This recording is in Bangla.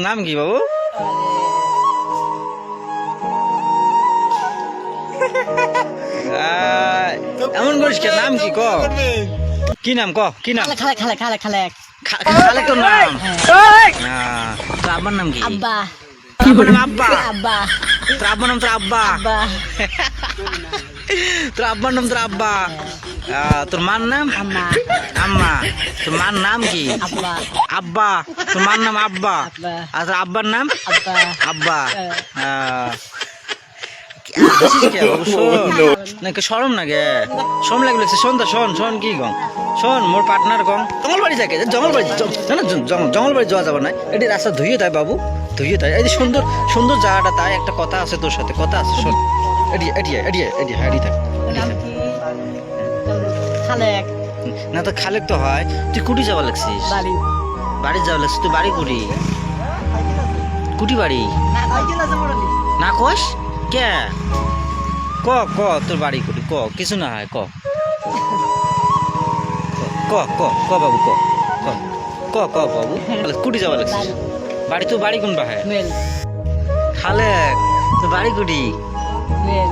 নাম কি বাবু? এমন করিস কে? নাম কি ক? কি নাম ক? কি নাম? খালেক তোর নাম? তোর আব্বার নাম কি? আব্বা তোর আব্বার নাম আব্বা? আব্বা তোর আব্বার নাম তোর আব্বা? আব্বা তোর আব্বার নাম তোর আব্বা? তোর মার নাম? আম্মা আম্মা। তোর মার নাম কি? আব্বা আব্বা। তোর মার নাম আব্বা? আব্বা আর তোর আব্বার নাম? আব্বা আব্বা। হাসিস কে বাবু? শোন না, সরম না গে, শোন লাগলে শোন তো, শোন শোন কি গং, শোন মোর পার্টনার গং জঙ্গলবাড়ি থাকে, জঙ্গলবাড়ি না জঙ্গলবাড়ি যাওয়া যাবে না, এটি রাস্তা ধুইয়ে তাই বাবু, ধুইয়ে তাই, এই যে সুন্দর সুন্দর জায়গাটা, তাই একটা কথা আছে তোর সাথে, কথা আছে, শোন এডি এডি এডি এডি হ্যাঁ এডি থাক। নাম কি? খালেক না তো খালেক তো হয়, তুই কুটি যাওয়া লাগছিস? বাড়ি বাড়ি যাওয়া লাগছিস? তুই বাড়ি কুটি? কুটি বাড়ি না কস কে? ক ক তোর বাড়ি কুটি ক, কিছু না হয় ক ক ক ক বাবু ক ক ক ক বাবু, কুটি যাওয়া লাগছিস? বাড়ি তোর বাড়ি কোন বাহে? মেল খালেক তোর বাড়ি কুটি? মেল